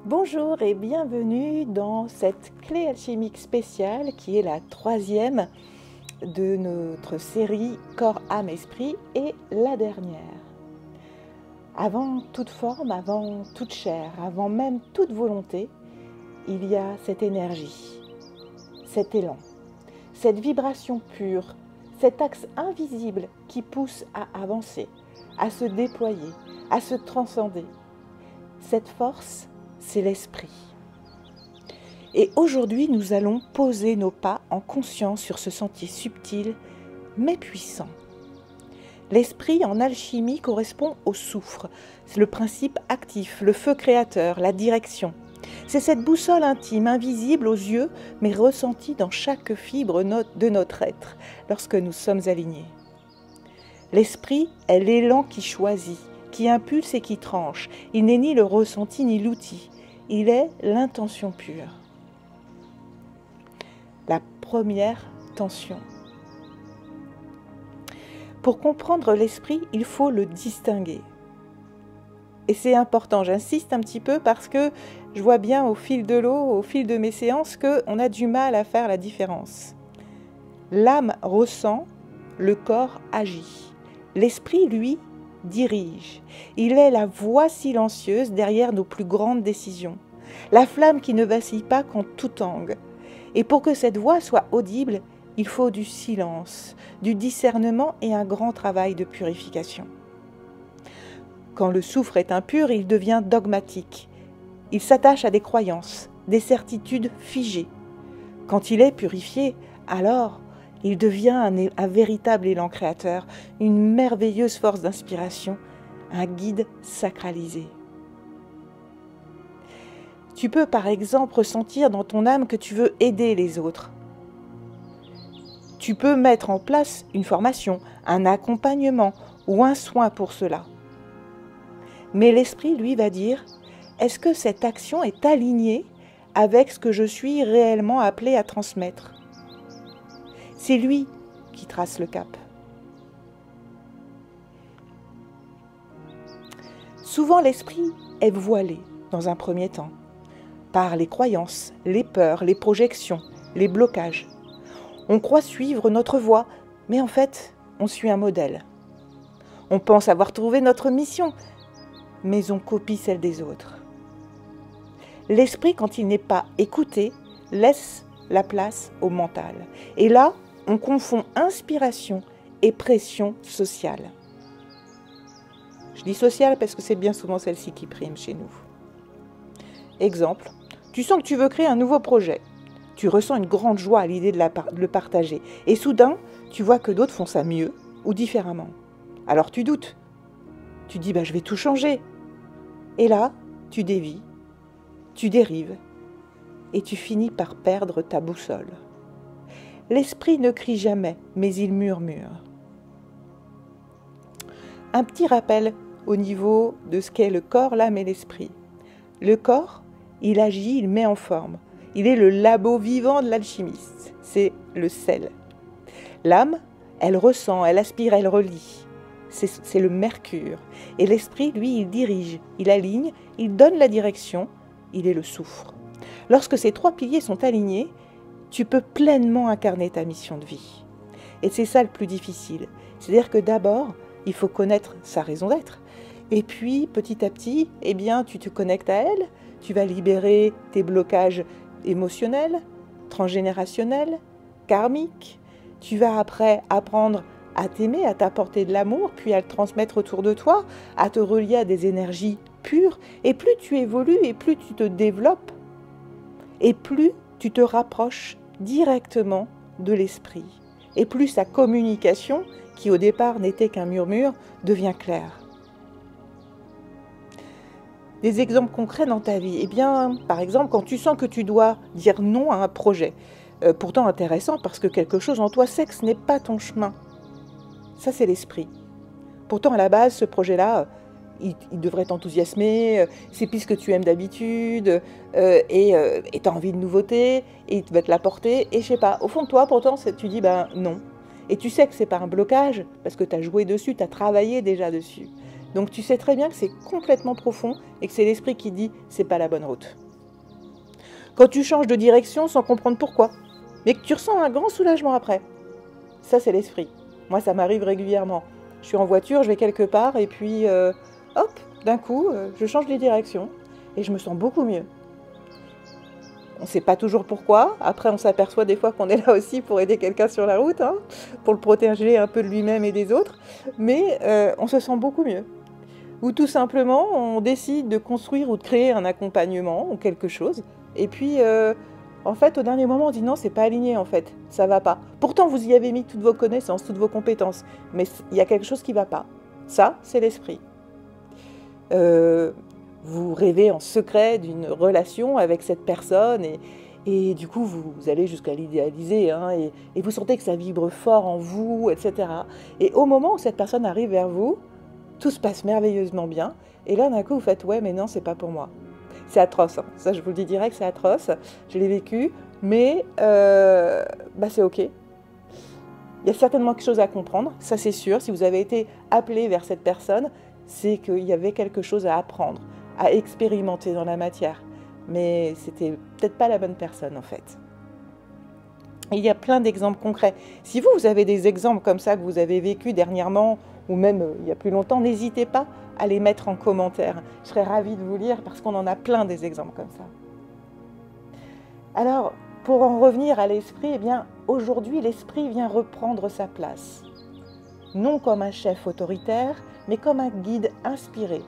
Bonjour et bienvenue dans cette clé alchimique spéciale qui est la troisième de notre série Corps, âme, esprit et la dernière. Avant toute forme, avant toute chair, avant même toute volonté, il y a cette énergie, cet élan, cette vibration pure, cet axe invisible qui pousse à avancer, à se déployer, à se transcender. Cette force, c'est l'esprit. Et aujourd'hui, nous allons poser nos pas en conscience sur ce sentier subtil, mais puissant. L'esprit en alchimie correspond au soufre. C'est le principe actif, le feu créateur, la direction. C'est cette boussole intime, invisible aux yeux, mais ressentie dans chaque fibre de notre être, lorsque nous sommes alignés. L'esprit est l'élan qui choisit, qui impulse et qui tranche. Il n'est ni le ressenti ni l'outil. Il est l'intention pure. La première tension. Pour comprendre l'esprit, il faut le distinguer. Et c'est important, j'insiste un petit peu parce que je vois bien au fil de l'eau, au fil de mes séances, qu'on a du mal à faire la différence. L'âme ressent, le corps agit. L'esprit, lui, dirige. Il est la voix silencieuse derrière nos plus grandes décisions. La flamme qui ne vacille pas quand tout tangue. Et pour que cette voix soit audible, il faut du silence, du discernement et un grand travail de purification. Quand le soufre est impur, il devient dogmatique. Il s'attache à des croyances, des certitudes figées. Quand il est purifié, alors il devient un véritable élan créateur, une merveilleuse force d'inspiration, un guide sacralisé. Tu peux par exemple ressentir dans ton âme que tu veux aider les autres. Tu peux mettre en place une formation, un accompagnement ou un soin pour cela. Mais l'esprit, lui, va dire, est-ce que cette action est alignée avec ce que je suis réellement appelé à transmettre ? C'est lui qui trace le cap. Souvent, l'esprit est voilé dans un premier temps par les croyances, les peurs, les projections, les blocages. On croit suivre notre voie, mais en fait, on suit un modèle. On pense avoir trouvé notre mission, mais on copie celle des autres. L'esprit, quand il n'est pas écouté, laisse la place au mental. Et là, on confond inspiration et pression sociale. Je dis sociale parce que c'est bien souvent celle-ci qui prime chez nous. Exemple, tu sens que tu veux créer un nouveau projet. Tu ressens une grande joie à l'idée de le partager. Et soudain, tu vois que d'autres font ça mieux ou différemment. Alors tu doutes. Tu dis, je vais tout changer. Et là, tu dévies, tu dérives et tu finis par perdre ta boussole. L'esprit ne crie jamais, mais il murmure. Un petit rappel au niveau de ce qu'est le corps, l'âme et l'esprit. Le corps, il agit, il met en forme. Il est le labo vivant de l'alchimiste. C'est le sel. L'âme, elle ressent, elle aspire, elle relie. C'est le mercure. Et l'esprit, lui, il dirige, il aligne, il donne la direction, il est le soufre. Lorsque ces trois piliers sont alignés, tu peux pleinement incarner ta mission de vie. Et c'est ça le plus difficile. C'est-à-dire que d'abord, il faut connaître sa raison d'être. Et puis, petit à petit, tu te connectes à elle, tu vas libérer tes blocages émotionnels, transgénérationnels, karmiques. Tu vas après apprendre à t'aimer, à t'apporter de l'amour, puis à le transmettre autour de toi, à te relier à des énergies pures. Et plus tu évolues, et plus tu te développes, et plus tu te rapproches directement de l'esprit. Et plus sa communication, qui au départ n'était qu'un murmure, devient claire. Des exemples concrets dans ta vie. Par exemple, quand tu sens que tu dois dire non à un projet, pourtant intéressant parce que quelque chose en toi sait que ce n'est pas ton chemin. Ça, c'est l'esprit. Pourtant, à la base, ce projet-là, il devrait t'enthousiasmer, c'est plus ce que tu aimes d'habitude, et tu as envie de nouveauté, et il va te l'apporter, et je sais pas, au fond de toi, pourtant, tu dis, non. Et tu sais que c'est pas un blocage, parce que tu as joué dessus, tu as travaillé déjà dessus. Donc tu sais très bien que c'est complètement profond et que c'est l'esprit qui dit c'est pas la bonne route. Quand tu changes de direction sans comprendre pourquoi, mais que tu ressens un grand soulagement après, ça c'est l'esprit. Moi ça m'arrive régulièrement. Je suis en voiture, je vais quelque part et puis hop, d'un coup je change de direction et je me sens beaucoup mieux. On ne sait pas toujours pourquoi. Après, on s'aperçoit des fois qu'on est là aussi pour aider quelqu'un sur la route, hein, pour le protéger un peu de lui-même et des autres. Mais on se sent beaucoup mieux. Ou tout simplement, on décide de construire ou de créer un accompagnement ou quelque chose. Et puis, en fait, au dernier moment, on dit non, c'est pas aligné, en fait. Ça va pas. Pourtant, vous y avez mis toutes vos connaissances, toutes vos compétences. Mais il y a quelque chose qui va pas. Ça, c'est l'esprit. Vous rêvez en secret d'une relation avec cette personne et du coup vous allez jusqu'à l'idéaliser hein, et vous sentez que ça vibre fort en vous, etc. Et au moment où cette personne arrive vers vous, tout se passe merveilleusement bien et là d'un coup vous faites ouais mais non c'est pas pour moi. C'est atroce, hein. Ça je vous le dis direct, c'est atroce, je l'ai vécu, mais c'est ok. Il y a certainement quelque chose à comprendre, ça c'est sûr, si vous avez été appelé vers cette personne, c'est qu'il y avait quelque chose à apprendre, à expérimenter dans la matière. Mais c'était peut-être pas la bonne personne en fait. Il y a plein d'exemples concrets. Si vous avez des exemples comme ça que vous avez vécu dernièrement ou même il y a plus longtemps, n'hésitez pas à les mettre en commentaire. Je serais ravie de vous lire parce qu'on en a plein des exemples comme ça. Alors, pour en revenir à l'esprit, eh bien, aujourd'hui, l'esprit vient reprendre sa place. Non comme un chef autoritaire, mais comme un guide inspiré.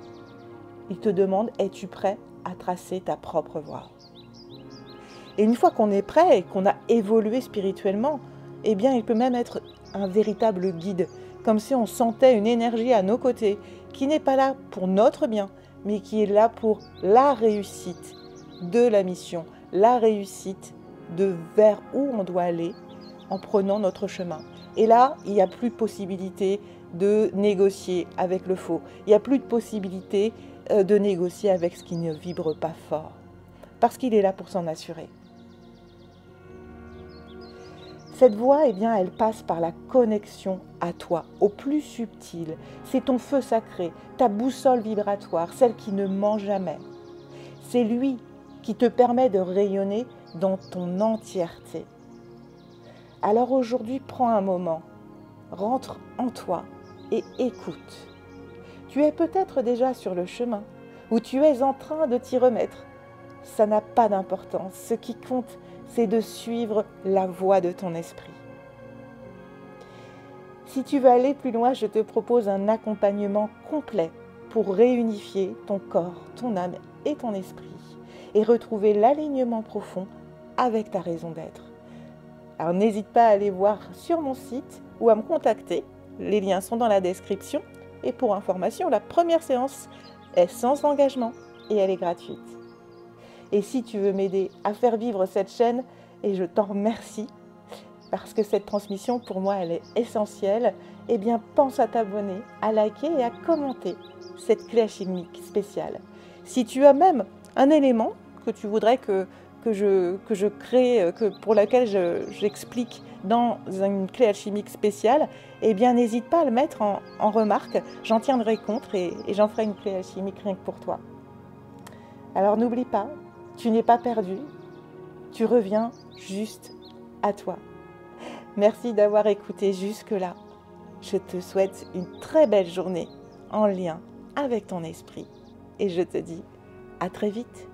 Il te demande, es-tu prêt à tracer ta propre voie? Et une fois qu'on est prêt et qu'on a évolué spirituellement, eh bien, il peut même être un véritable guide, comme si on sentait une énergie à nos côtés, qui n'est pas là pour notre bien, mais qui est là pour la réussite de la mission, la réussite de vers où on doit aller en prenant notre chemin. Et là, il n'y a plus de possibilité de négocier avec le faux. Il n'y a plus de possibilité de négocier avec ce qui ne vibre pas fort. Parce qu'il est là pour s'en assurer. Cette voie, eh bien, elle passe par la connexion à toi, au plus subtil. C'est ton feu sacré, ta boussole vibratoire, celle qui ne ment jamais. C'est lui qui te permet de rayonner dans ton entièreté. Alors aujourd'hui, prends un moment, rentre en toi et écoute. Tu es peut-être déjà sur le chemin ou tu es en train de t'y remettre. Ça n'a pas d'importance. Ce qui compte, c'est de suivre la voie de ton esprit. Si tu veux aller plus loin, je te propose un accompagnement complet pour réunifier ton corps, ton âme et ton esprit et retrouver l'alignement profond avec ta raison d'être. Alors n'hésite pas à aller voir sur mon site ou à me contacter. Les liens sont dans la description. Et pour information, la première séance est sans engagement et elle est gratuite. Et si tu veux m'aider à faire vivre cette chaîne, et je t'en remercie, parce que cette transmission pour moi elle est essentielle, eh bien pense à t'abonner, à liker et à commenter cette clé alchimique spéciale. Si tu as même un élément que tu voudrais que je crée, pour laquelle j'explique dans une clé alchimique spéciale, eh bien n'hésite pas à le mettre en remarque, j'en tiendrai compte et j'en ferai une clé alchimique rien que pour toi. Alors n'oublie pas, tu n'es pas perdu, tu reviens juste à toi. Merci d'avoir écouté jusque-là. Je te souhaite une très belle journée en lien avec ton esprit et je te dis à très vite.